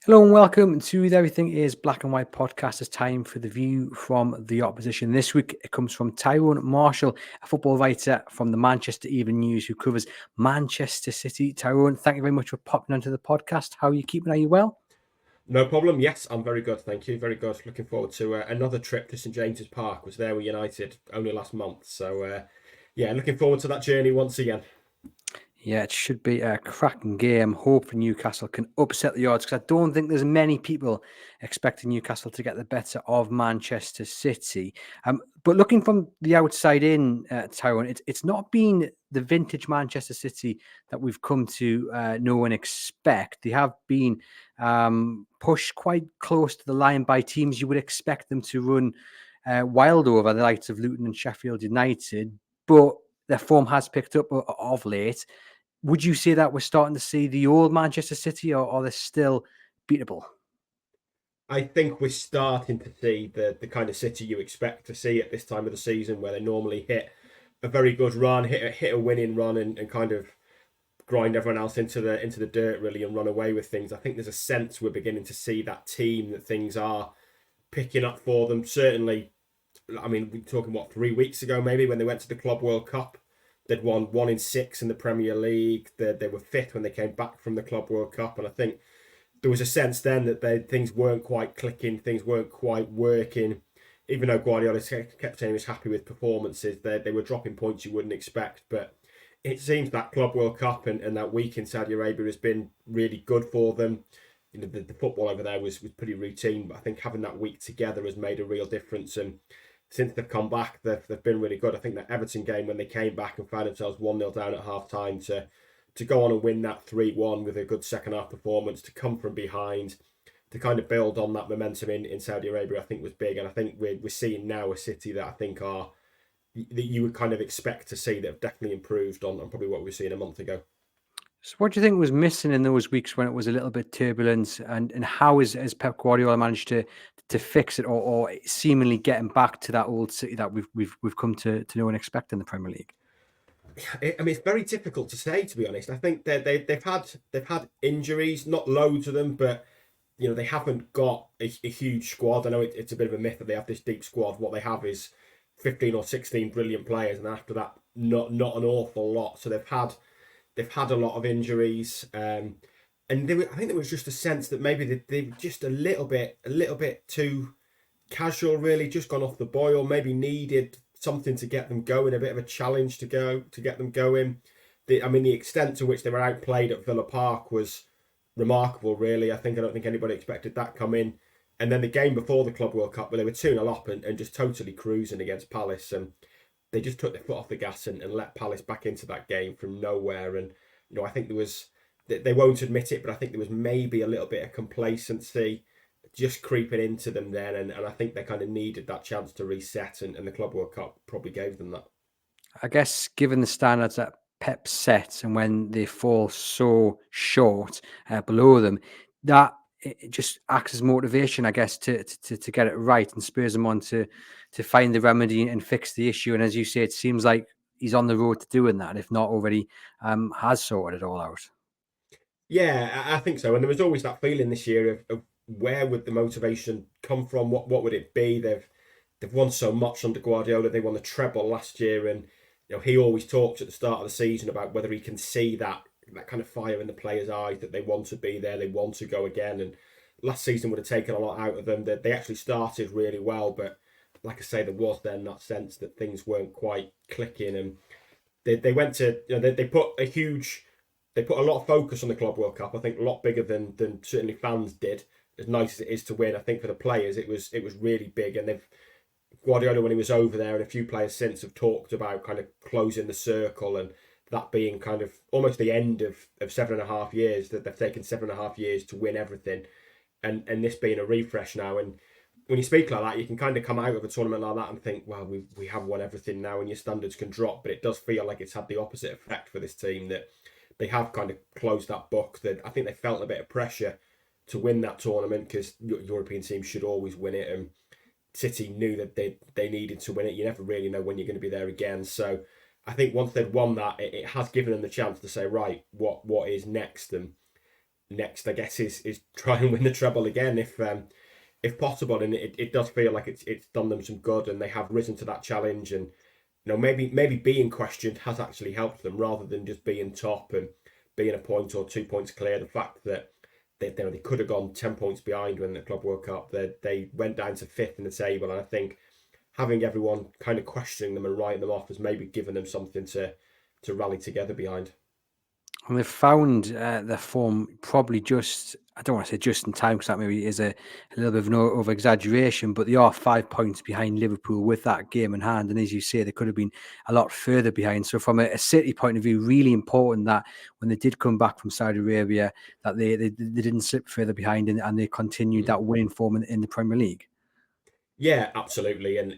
Hello and welcome to the Everything is Black and White podcast. It's time for the view from the opposition. This week it comes from Tyrone Marshall, a football writer from the Manchester Evening News who covers Manchester City. Tyrone, thank you very much for popping onto the podcast. How are you keeping? Are you well? No problem. Yes, I'm very good. Thank you. Very good. Looking forward to another trip to St James's Park. Was there with United only last month. So, yeah, looking forward to that journey once again. Yeah, it should be a cracking game. Hopefully Newcastle can upset the odds because I don't think there's many people expecting Newcastle to get the better of Manchester City. But looking from the outside in, Tyrone, it's not been the vintage Manchester City that we've come to know and expect. They have been pushed quite close to the line by teams you would expect them to run wild over, the likes of Luton and Sheffield United. But their form has picked up of late. Would you say that we're starting to see the old Manchester City, or are they still beatable? I think we're starting to see the kind of City you expect to see at this time of the season, where they normally hit a very good run, hit a winning run, and kind of grind everyone else into the dirt really and run away with things. I think there's a sense we're beginning to see that team, that things are picking up for them. Certainly, I mean, we're talking 3 weeks ago maybe when they went to the Club World Cup. They'd won 1 in 6 in the Premier League. They were fifth when they came back from the Club World Cup, and I think there was a sense then that things weren't quite clicking, things weren't quite working. Even though Guardiola kept saying he was happy with performances, they were dropping points you wouldn't expect. But it seems that Club World Cup and that week in Saudi Arabia has been really good for them. You know, the football over there was pretty routine, but I think having that week together has made a real difference. And since they've come back, they've been really good. I think that Everton game, when they came back and found themselves 1-0 down at half time, to go on and win that 3-1 with a good second half performance, to come from behind, to kind of build on that momentum in Saudi Arabia, I think was big. And I think we're seeing now a City that I think are that you would kind of expect to see, that have definitely improved on probably what we were seeing a month ago. So, what do you think was missing in those weeks when it was a little bit turbulent, and how has Pep Guardiola managed to fix it, or seemingly getting back to that old City that we've come to know and expect in the Premier League? I mean, it's very difficult to say, to be honest. I think they've had injuries, not loads of them, but you know they haven't got a huge squad. I know it's a bit of a myth that they have this deep squad. What they have is 15 or 16 brilliant players, and after that, not an awful lot. So they've had a lot of injuries, and I think there was just a sense that maybe they were just a little bit too casual, really, just gone off the boil. Maybe needed something to get them going, a bit of a challenge to get them going. I mean, the extent to which they were outplayed at Villa Park was remarkable, really. I don't think anybody expected that come in. And then the game before the Club World Cup, where they were 2-0 up and just totally cruising against Palace, and they just took their foot off the gas and let Palace back into that game from nowhere. And you know, I think there was, they won't admit it, but I think there was maybe a little bit of complacency just creeping into them then, and I think they kind of needed that chance to reset, and the Club World Cup probably gave them that. I guess given the standards that Pep sets, and when they fall so short below them, that it just acts as motivation, I guess, to get it right, and spurs them on to find the remedy and fix the issue. And as you say, it seems like he's on the road to doing that, if not already has sorted it all out. Yeah, I think so. And there was always that feeling this year of where would the motivation come from? What would it be? They've won so much under Guardiola. They won the treble last year, and you know he always talks at the start of the season about whether he can see that kind of fire in the players' eyes, that they want to be there, they want to go again. And last season would have taken a lot out of them. They actually started really well, but like I say, there was then that sense that things weren't quite clicking, and they went to, you know, they put a lot of focus on the Club World Cup. I think a lot bigger than certainly fans did. As nice as it is to win, I think for the players it was really big. And they've, Guardiola, when he was over there, and a few players since, have talked about kind of closing the circle, and that being kind of almost the end of 7.5 years, that they've taken 7.5 years to win everything, and this being a refresh now. And when you speak like that, you can kind of come out of a tournament like that and think, well, we have won everything now, and your standards can drop. But it does feel like it's had the opposite effect for this team, that they have kind of closed that book. That I think they felt a bit of pressure to win that tournament, because European teams should always win it, and City knew that they needed to win it. You never really know when you're going to be there again. So I think once they'd won that, it has given them the chance to say, right, what is next? And next, I guess, is try and win the treble again if possible. And it does feel like it's done them some good, and they have risen to that challenge. And maybe being questioned has actually helped them rather than just being top and being a point or 2 points clear. The fact that they could have gone 10 points behind when the Club World Cup, they went down to fifth in the table, and I think having everyone kind of questioning them and writing them off has maybe given them something to rally together behind. And they've found their form probably just, I don't want to say just in time, because that maybe is a little bit of an over exaggeration, but they are 5 points behind Liverpool with that game in hand. And as you say, they could have been a lot further behind. So from a City point of view, really important that when they did come back from Saudi Arabia, that they didn't slip further behind, and they continued that winning form in the Premier League. Yeah, absolutely. And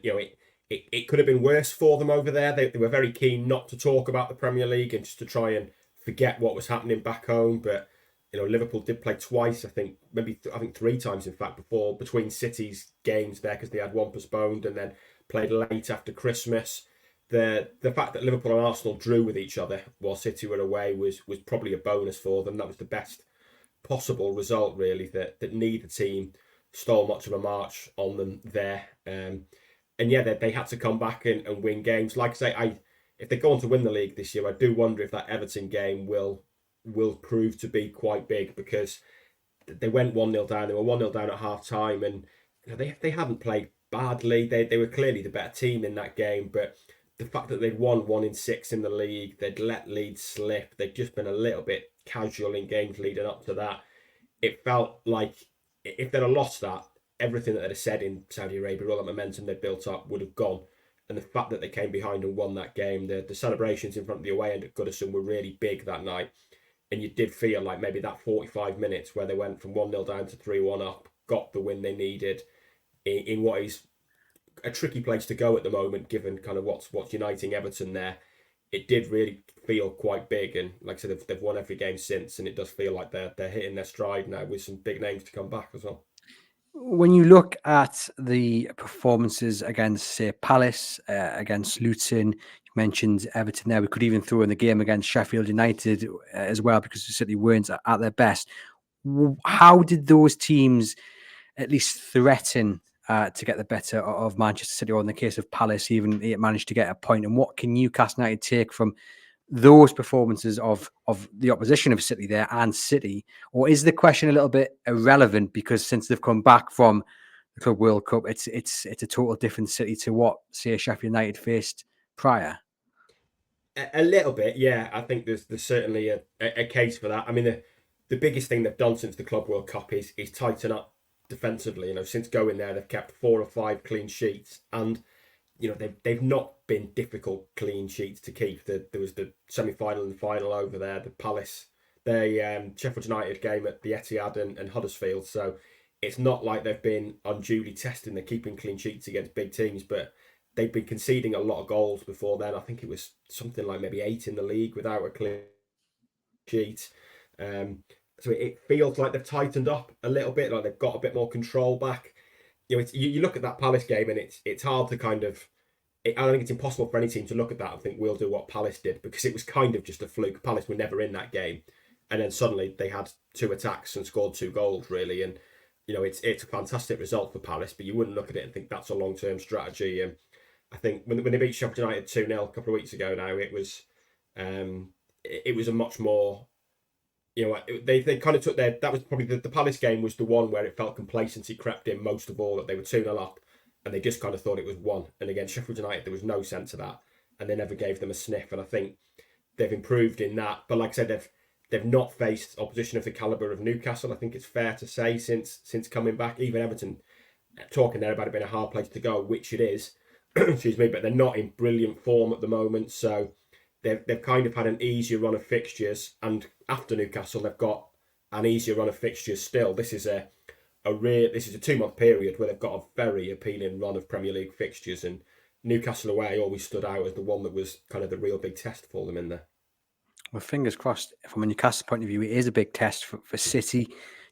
it could have been worse for them over there. They were very keen not to talk about the Premier League and just to try and forget what was happening back home. But Liverpool did play twice. I think three times, in fact, between City's games there, because they had one postponed and then played late after Christmas. The fact that Liverpool and Arsenal drew with each other while City were away was probably a bonus for them. That was the best possible result, really, that neither team stole much of a march on them there. And yeah, they had to come back and win games. Like I say, if they go on to win the league this year, I do wonder if that Everton game will prove to be quite big, because they went 1-0 down. They were 1-0 down at half time, and they hadn't played badly. They were clearly the better team in that game, but the fact that they'd won 1 in 6 in the league, they'd let Leeds slip, they'd just been a little bit casual in games leading up to that. It felt like if they'd have lost that, everything that they'd said in Saudi Arabia, all that momentum they'd built up, would have gone. And the fact that they came behind and won that game, the celebrations in front of the away end at Goodison were really big that night. And you did feel like maybe that 45 minutes where they went from 1-0 down to 3-1 up, got the win they needed in what is a tricky place to go at the moment, given kind of what's uniting Everton there. It did really feel quite big, and like I said, they've won every game since, and it does feel like they're hitting their stride now with some big names to come back as well. When you look at the performances against, say, Palace, against Luton, you mentioned Everton there. We could even throw in the game against Sheffield United as well, because the City weren't at their best. How did those teams at least threaten to get the better of Manchester City, or in the case of Palace, even it managed to get a point? And what can Newcastle United take from those performances of the opposition of City there and City? Or is the question a little bit irrelevant, because since they've come back from the Club World Cup, it's a total different City to what, say, Sheffield United faced prior? A little bit, yeah. I think there's certainly a case for that. I mean, the biggest thing they've done since the Club World Cup is tighten up defensively. Since going there, they've kept 4 or 5 clean sheets, and they've not been difficult clean sheets to keep. There was the semi-final and the final over there, the Palace, the Sheffield United game at the Etihad and Huddersfield. So it's not like they've been unduly testing. They're keeping clean sheets against big teams, but they've been conceding a lot of goals before then. I think it was something like maybe 8 in the league without a clean sheet. So it feels like they've tightened up a little bit, like they've got a bit more control back. You look at that Palace game, and it's hard to kind of. I don't think it's impossible for any team to look at that and think we'll do what Palace did, because it was kind of just a fluke. Palace were never in that game, and then suddenly they had 2 attacks and scored 2 goals, really. And it's a fantastic result for Palace, but you wouldn't look at it and think that's a long-term strategy. And I think when they beat Sheffield United 2-0 a couple of weeks ago now, it was a much more. They kind of took that was probably the Palace game was the one where it felt complacency crept in most of all, that they were 2-0 up and they just kind of thought it was 1. And against Sheffield United, there was no sense of that, and they never gave them a sniff. And I think they've improved in that. But like I said, they've not faced opposition of the calibre of Newcastle, I think it's fair to say, since coming back. Even Everton, talking there about it being a hard place to go, which it is, excuse me, but they're not in brilliant form at the moment. So they've kind of had an easier run of fixtures, and after Newcastle, they've got an easier run of fixtures still. This is a 2-month period where they've got a very appealing run of Premier League fixtures, and Newcastle away always stood out as the one that was kind of the real big test for them in there. Well, fingers crossed, from a Newcastle point of view, it is a big test for City.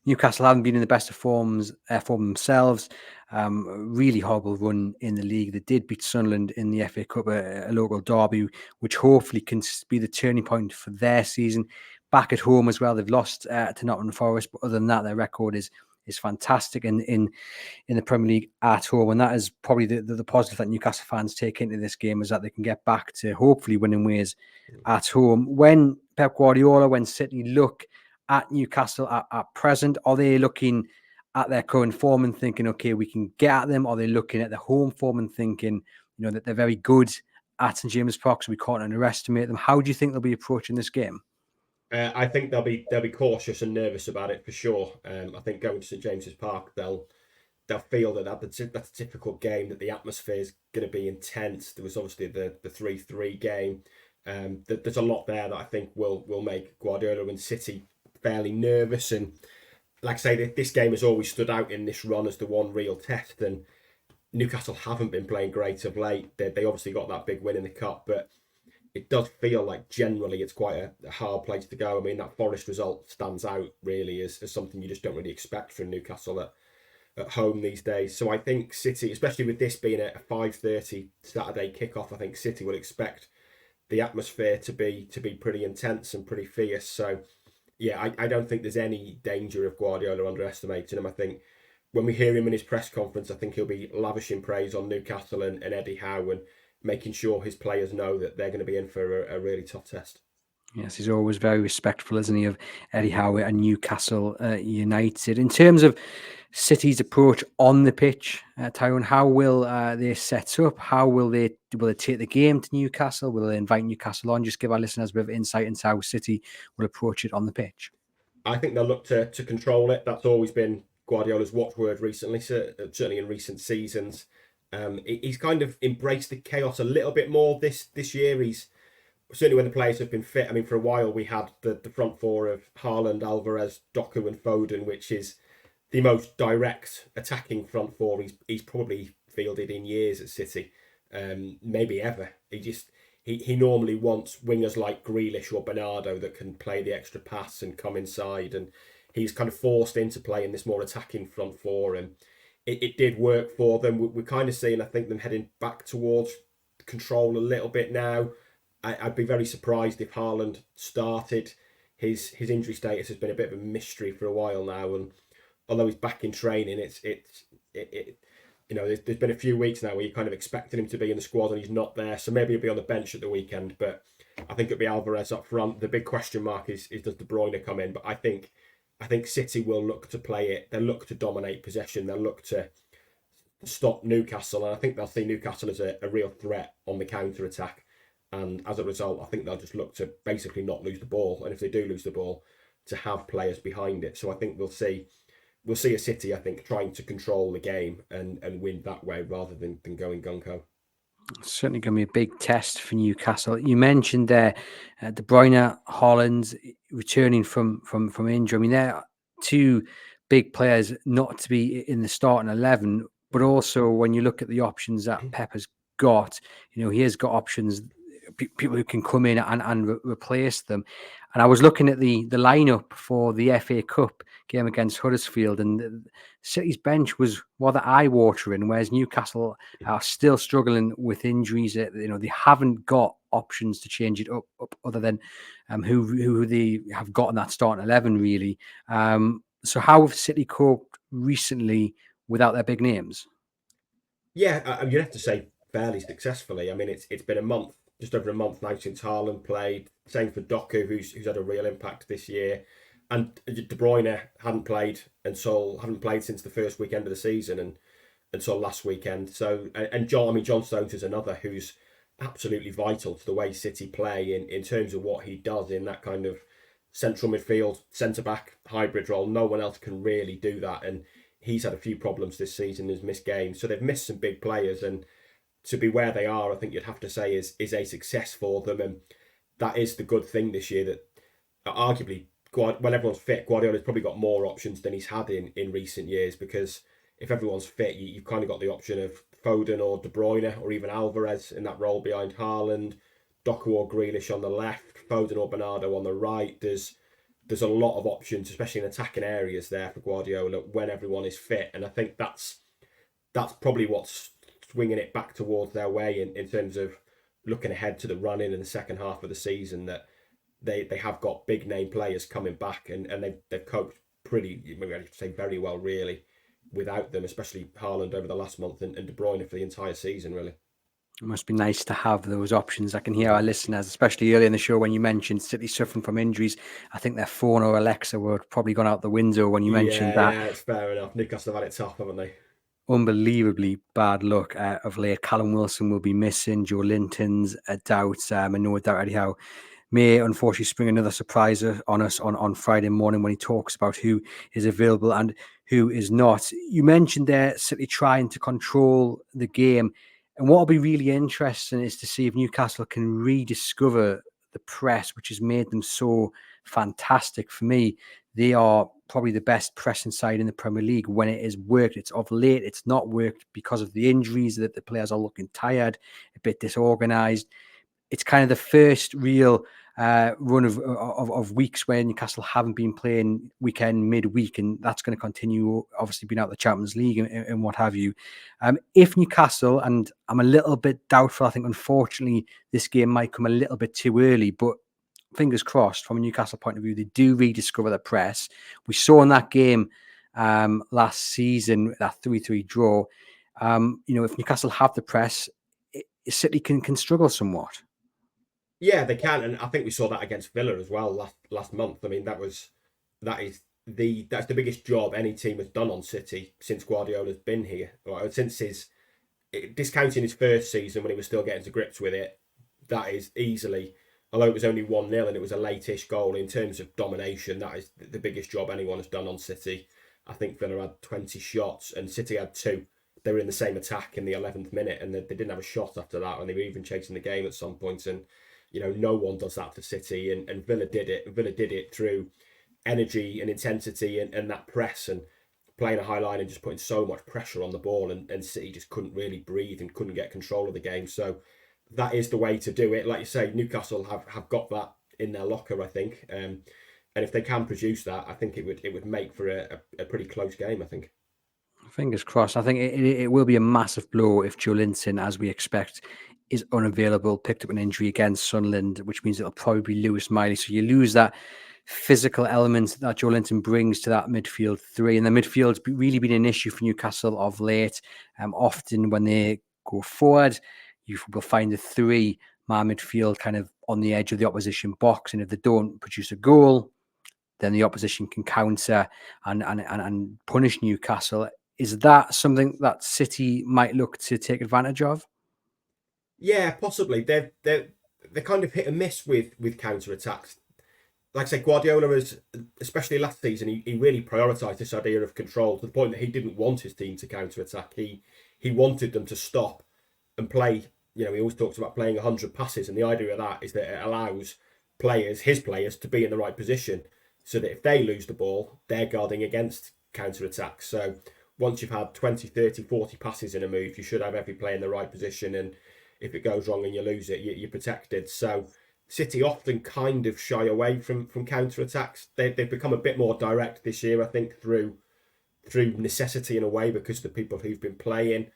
Newcastle haven't been in the best of form themselves. Really horrible run in the league. They did beat Sunderland in the FA Cup, a local derby, which hopefully can be the turning point for their season. back at home as well. They've lost to Nottingham Forest, but other than that, their record is fantastic in the Premier League at home, and that is probably the positive that Newcastle fans take into this game, is that they can get back to hopefully winning ways at home. When Pep Guardiola, when City look at Newcastle at present, are they looking at their current form and thinking, okay, we can get at them? Are they looking at the home form and thinking, that they're very good at St James Park, so we can't underestimate them? How do you think they'll be approaching this game? I think they'll be cautious and nervous about it for sure. I think going to St James's Park, they'll feel that's a difficult game, that the atmosphere is going to be intense. There was obviously the 3-3 game. There's a lot there that I think will make Guardiola and City fairly nervous. And like I say, this game has always stood out in this run as the one real test. And Newcastle haven't been playing great of late. They obviously got that big win in the cup, but it does feel like generally it's quite a hard place to go. I mean, that Forest result stands out really as something you just don't really expect from Newcastle at home these days. So I think City, especially with this being a 5:30 Saturday kickoff, I think City will expect the atmosphere to be pretty intense and pretty fierce. So yeah, I don't think there's any danger of Guardiola underestimating him. I think when we hear him in his press conference, I think he'll be lavishing praise on Newcastle and Eddie Howe, and making sure his players know that they're going to be in for a really tough test. Yes, he's always very respectful, isn't he, of Eddie Howe and Newcastle United. In terms of City's approach on the pitch, Tyrone, how will they set up? How will they take the game to Newcastle? Will they invite Newcastle on? Just give our listeners a bit of insight into how City will approach it on the pitch. I think they'll look to control it. That's always been Guardiola's watchword recently, certainly in recent seasons. He's kind of embraced the chaos a little bit more this year. He's certainly, when the players have been fit. I mean, for a while we had the front four of Haaland, Alvarez, Doku and Foden, which is the most direct attacking front four he's probably fielded in years at City, maybe ever. He normally wants wingers like Grealish or Bernardo that can play the extra pass and come inside, and he's kind of forced into playing this more attacking front four, and it did work for them. We're kind of seeing, I think, them heading back towards control a little bit now. I'd be very surprised if Haaland started. His injury status has been a bit of a mystery for a while now, and although he's back in training, there's been a few weeks now where you kind of expected him to be in the squad and he's not there, so maybe he'll be on the bench at the weekend. But I think it'll be Alvarez up front. The big question mark is does De Bruyne come in? But I think City will look to play it. They'll look to dominate possession. They'll look to stop Newcastle, and I think they'll see Newcastle as a real threat on the counter attack. And as a result, I think they'll just look to basically not lose the ball. And if they do lose the ball, to have players behind it. So I think we'll see a City, I think, trying to control the game and win that way rather than going gung-ho. Certainly going to be a big test for Newcastle. You mentioned there De Bruyne, Haaland returning from injury. I mean, they're two big players not to be in the starting 11, but also when you look at the options that Pep has got, he has got options, people who can come in and replace them. And I was looking at the lineup for the FA Cup game against Huddersfield, and City's bench was rather eye-watering, whereas Newcastle are still struggling with injuries. They haven't got options to change it up other than who they have got in that starting 11, really. So how have City coped recently without their big names? Yeah, you'd have to say fairly successfully. I mean, it's been just over a month now since Haaland played. Same for Doku, who's had a real impact this year, and De Bruyne hadn't played since the first weekend of the season and until last weekend. So and John Stones is another who's absolutely vital to the way City play in terms of what he does in that kind of central midfield centre back hybrid role. No one else can really do that, and he's had a few problems this season. Has missed games, so they've missed some big players, and to be where they are, I think you'd have to say is a success for them, and that is the good thing this year. That arguably, when everyone's fit, Guardiola's probably got more options than he's had in recent years, because if everyone's fit, you've kind of got the option of Foden or De Bruyne or even Alvarez in that role behind Haaland, Doku or Grealish on the left, Foden or Bernardo on the right. There's a lot of options, especially in attacking areas there for Guardiola when everyone is fit, and I think that's probably what's swinging it back towards their way in terms of looking ahead to the run-in the second half of the season, that they have got big name players coming back, and they've coped pretty, maybe I should say very well, really, without them, especially Haaland over the last month, and De Bruyne for the entire season, really. It must be nice to have those options. I can hear Mm-hmm. our listeners, especially early in the show when you mentioned City suffering from injuries. I think their phone or Alexa were probably gone out the window when you mentioned that. Yeah, it's fair enough. Newcastle have had it tough, haven't they? Unbelievably bad luck of late. Callum Wilson will be missing. Joe Linton's a doubt. And no doubt Eddie Howe may unfortunately spring another surprise on us on Friday morning when he talks about who is available and who is not. You mentioned there City trying to control the game. And what will be really interesting is to see if Newcastle can rediscover the press, which has made them so fantastic. For me, they are probably the best pressing side in the Premier League when it has worked. It's of late, it's not worked because of the injuries, that the players are looking tired, a bit disorganised. It's kind of the first real run of weeks where Newcastle haven't been playing weekend, midweek, and that's going to continue, obviously being out of the Champions League and what have you. If Newcastle, and I'm a little bit doubtful, I think unfortunately this game might come a little bit too early, but fingers crossed from a Newcastle point of view, they do rediscover the press. We saw in that game last season, that 3-3 draw, if Newcastle have the press, City can struggle somewhat. Yeah, they can, and I think we saw that against Villa as well last month. I mean, that's the biggest job any team has done on City since Guardiola's been here, or since discounting his first season when he was still getting to grips with it. That is easily, although it was only 1-0 and it was a late-ish goal, in terms of domination, that is the biggest job anyone has done on City. I think Villa had 20 shots and City had 2. They were in the same attack in the 11th minute, and they didn't have a shot after that, and they were even chasing the game at some point. And no one does that to City, and Villa did it. Villa did it through energy and intensity and that press, and playing a high line and just putting so much pressure on the ball, and City just couldn't really breathe and couldn't get control of the game. So that is the way to do it. Like you say, Newcastle have got that in their locker, I think. And if they can produce that, I think it would make for a pretty close game, I think. Fingers crossed. I think it will be a massive blow if Joe Linton, as we expect, is unavailable, picked up an injury against Sunderland, which means it'll probably be Lewis Miley. So you lose that physical element that Joe Linton brings to that midfield three. And the midfield's really been an issue for Newcastle of late. Often when they go forward, you will find the three-man midfield kind of on the edge of the opposition box. And if they don't produce a goal, then the opposition can counter and punish Newcastle. Is that something that City might look to take advantage of? Yeah, possibly. They're kind of hit and miss with counter attacks. Like I say, Guardiola was, especially last season, he really prioritised this idea of control to the point that he didn't want his team to counter attack. He wanted them to stop and play. He always talks about playing 100 passes, and the idea of that is that it allows his players, to be in the right position, so that if they lose the ball, they're guarding against counter attacks. So once you've had 20, 30, 40 passes in a move, you should have every player in the right position, and if it goes wrong and you lose it, you're protected. So City often kind of shy away from counter attacks. They've become a bit more direct this year, I think, through necessity in a way, because of the people who've been playing.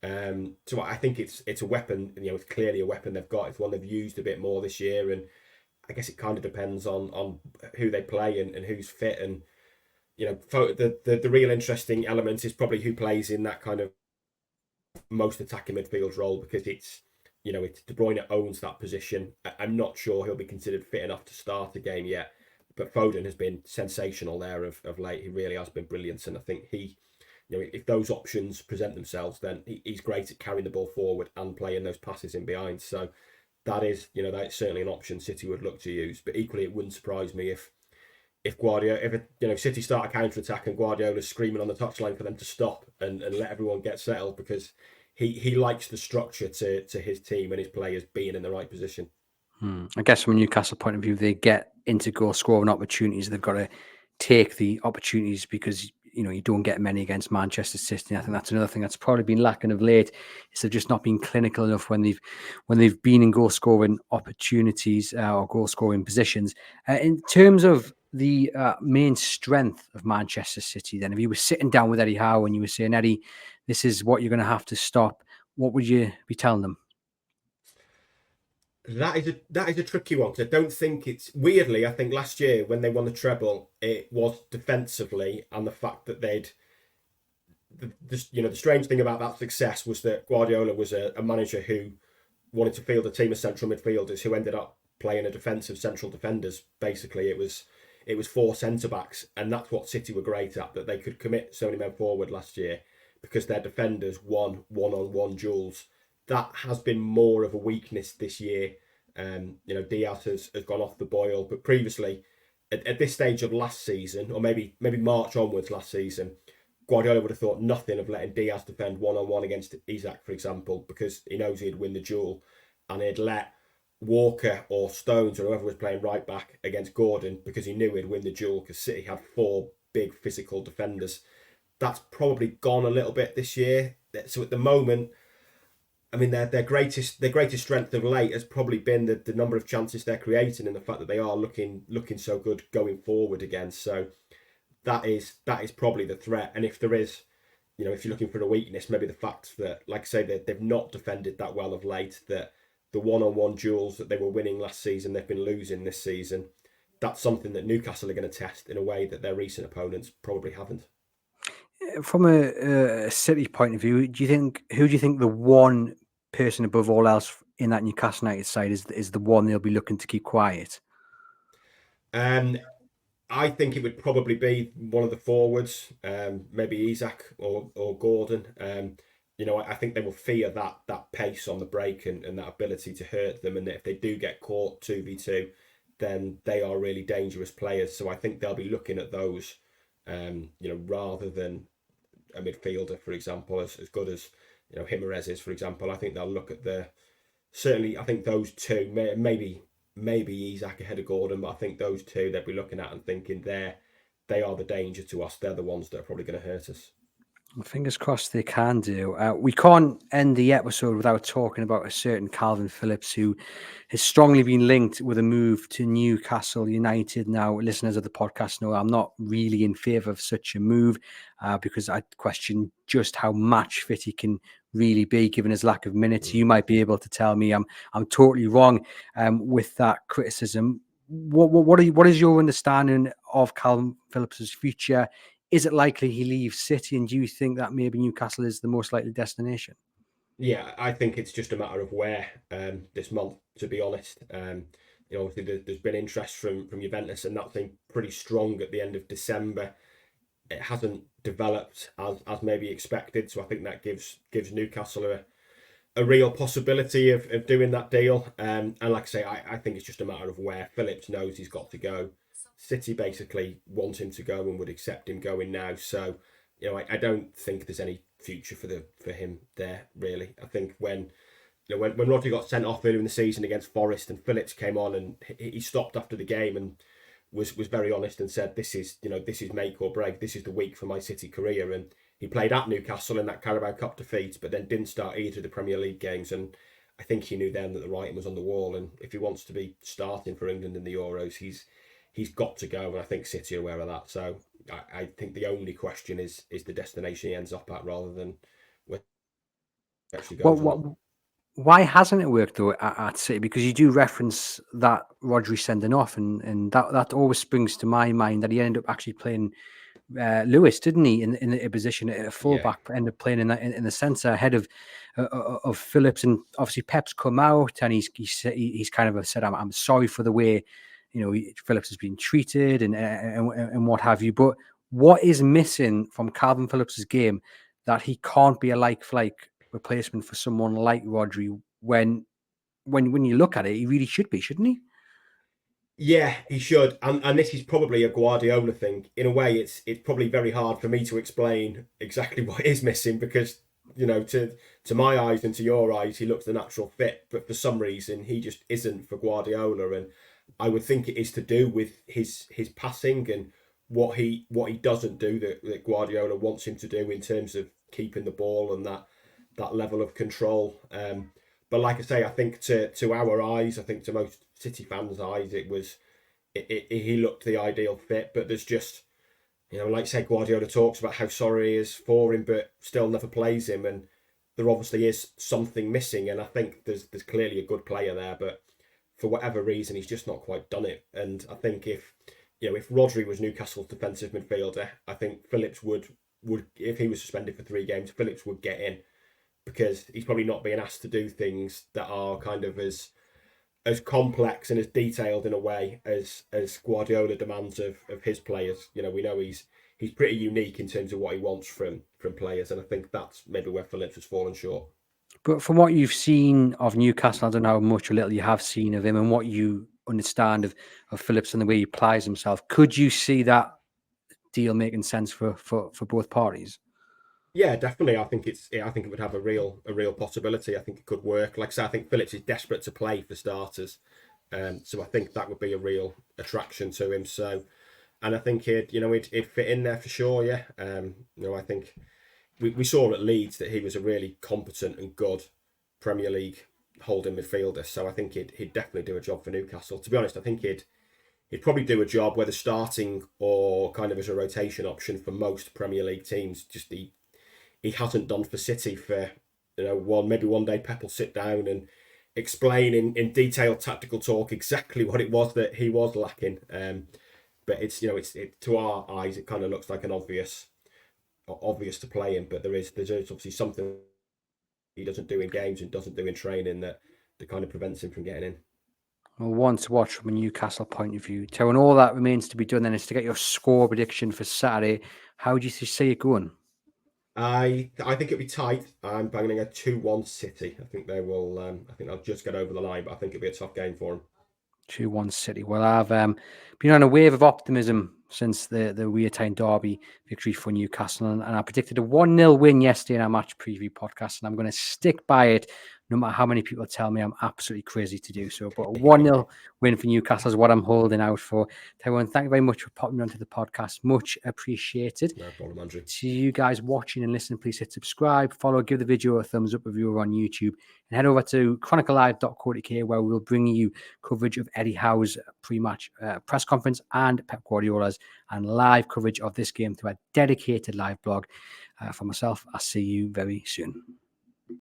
So I think it's a weapon. It's clearly a weapon they've got. It's one they've used a bit more this year, and I guess it kind of depends on who they play and who's fit. And the real interesting element is probably who plays in that kind of most attacking midfield role, because it's De Bruyne owns that position. I'm not sure he'll be considered fit enough to start a game yet, but Foden has been sensational there of late. He really has been brilliant, and I think if those options present themselves, then he's great at carrying the ball forward and playing those passes in behind. So that's certainly an option City would look to use. But equally, it wouldn't surprise me if City start a counter attack and Guardiola's screaming on the touchline for them to stop and let everyone get settled, because he likes the structure to his team and his players being in the right position. I guess from a Newcastle point of view, they get into goal scoring opportunities. They've got to take the opportunities, because you don't get many against Manchester City. I think that's another thing that's probably been lacking of late, is they've just not been clinical enough when they've been in goal scoring opportunities or goal scoring positions. In terms of the main strength of Manchester City, then, if you were sitting down with Eddie Howe and you were saying, Eddie, this is what you're going to have to stop, what would you be telling them? That is a tricky one because I don't think it's weirdly. I think last year when they won the treble, it was defensively and the fact that they'd the strange thing about that success was that Guardiola was a manager who wanted to field a team of central midfielders who ended up playing a defensive central defenders. Basically, it was four centre backs, and that's what City were great at, that they could commit so many men forward last year because their defenders won one-on-one duels. That has been more of a weakness this year. Diaz has gone off the boil, but previously, at this stage of last season, or maybe March onwards last season, Guardiola would have thought nothing of letting Diaz defend one-on-one against Isak, for example, because he knows he'd win the duel, and he'd let Walker or Stones or whoever was playing right back against Gordon because he knew he'd win the duel because City had four big physical defenders. That's probably gone a little bit this year. So at the moment, I mean, their greatest strength of late has probably been the number of chances they're creating and the fact that they are looking so good going forward again. So that is probably the threat. And if there is, if you're looking for a weakness, maybe the fact that, like I say, they've not defended that well of late, that the one-on-one duels that they were winning last season, they've been losing this season. That's something that Newcastle are going to test in a way that their recent opponents probably haven't. From a City point of view, who do you think the one person above all else in that Newcastle United side is the one they'll be looking to keep quiet? Um, I think it would probably be one of the forwards, maybe Isak or Gordon. I think they will fear that pace on the break and that ability to hurt them, and that if they do get caught 2v2, then they are really dangerous players. So I think they'll be looking at those, rather than a midfielder, for example, as good as Jimenez is, for example. I think they'll look at certainly. I think those two, maybe Isak ahead of Gordon, but I think those two they'll be looking at and thinking they are the danger to us. They're the ones that are probably going to hurt us. Fingers crossed they can do. We can't end the episode without talking about a certain Kalvin Phillips who has strongly been linked with a move to Newcastle United. Now, listeners of the podcast know I'm not really in favour of such a move because I question just how match fit he can really be given his lack of minutes. You might be able to tell me I'm totally wrong with that criticism. What is your understanding of Kalvin Phillips's future? Is it likely he leaves City, and do you think that maybe Newcastle is the most likely destination? Yeah, I think it's just a matter of where this month, to be honest. Obviously there's been interest from Juventus, and that seemed pretty strong at the end of December. It hasn't developed as maybe expected, so I think that gives Newcastle a real possibility of doing that deal. And like I say, I think it's just a matter of where. Phillips knows he's got to go. City basically want him to go and would accept him going now. So, I don't think there's any future for him there, really. I think when Rodri got sent off earlier in the season against Forest and Phillips came on and he stopped after the game and was very honest and said, this is make or break. This is the week for my City career. And he played at Newcastle in that Carabao Cup defeat, but then didn't start either of the Premier League games. And I think he knew then that the writing was on the wall. And if he wants to be starting for England in the Euros, he's got to go. And I think City are aware of that. So I think the only question is the destination he ends up at rather than where he actually goes. Why hasn't it worked though at City? Because you do reference that Rodri sending off, and that always springs to my mind that he ended up actually playing Lewis, didn't he, in a position at a fullback, ended up playing in the centre ahead of Phillips, and obviously Pep's come out and he's kind of said I'm sorry for the way Phillips has been treated and what have you. But what is missing from Kalvin Phillips's game that he can't be a like replacement for someone like Rodri when you look at it, he really should be, shouldn't he? Yeah, he should, and this is probably a Guardiola thing. In a way, it's probably very hard for me to explain exactly what is missing because to my eyes and to your eyes, he looks the natural fit, but for some reason he just isn't for Guardiola. And I would think it is to do with his passing and what he doesn't do that Guardiola wants him to do in terms of keeping the ball and that level of control. But like I say, I think to our eyes, I think to most City fans' eyes, he looked the ideal fit. But there's just, like I said, Guardiola talks about how sorry he is for him, but still never plays him. And there obviously is something missing. And I think there's clearly a good player there, but for whatever reason, he's just not quite done it. And I think if Rodri was Newcastle's defensive midfielder, I think Phillips would if he was suspended for 3 games, Phillips would get in, because he's probably not being asked to do things that are kind of as complex and as detailed in a way as Guardiola demands of his players. We know he's pretty unique in terms of what he wants from players, and I think that's maybe where Phillips has fallen short. But from what you've seen of Newcastle, I don't know how much or little you have seen of him, and what you understand of Phillips and the way he applies himself, could you see that deal making sense for both parties? Yeah, definitely. I think it would have a real possibility. I think it could work. Like I said, I think Phillips is desperate to play, for starters. So I think that would be a real attraction to him. So, and I think he'd fit in there for sure. Yeah. I think we saw at Leeds that he was a really competent and good Premier League holding midfielder. So I think he'd definitely do a job for Newcastle. To be honest, I think he'd probably do a job, whether starting or kind of as a rotation option, for most Premier League teams. Just he hasn't done for City for maybe one day Pep will sit down and explain in detailed tactical talk exactly what it was that he was lacking. But it's to our eyes it kind of looks like an obvious to play him, but there's obviously something he doesn't do in games and doesn't do in training that kind of prevents him from getting in. Well, one to watch from a Newcastle point of view. Tyrone, all that remains to be done then is to get your score prediction for Saturday. How do you see it going? I think it'll be tight. I'm banging a 2-1 City. I think they will. I think they'll just get over the line, but I think it'll be a tough game for them. 2-1 City. Well, I've been on a wave of optimism since the Weirtime Derby victory for Newcastle, and I predicted a 1-0 win yesterday in our match preview podcast, and I'm going to stick by it, no matter how many people tell me I'm absolutely crazy to do so. But a 1-0 win for Newcastle is what I'm holding out for. Tyrone, thank you very much for popping onto the podcast. Much appreciated. No problem, Andrew. To you guys watching and listening, please hit subscribe, follow, give the video a thumbs up if you're on YouTube, and head over to chroniclelive.co.uk, where we'll bring you coverage of Eddie Howe's pre-match press conference and Pep Guardiola's, and live coverage of this game through a dedicated live blog. For myself, I'll see you very soon.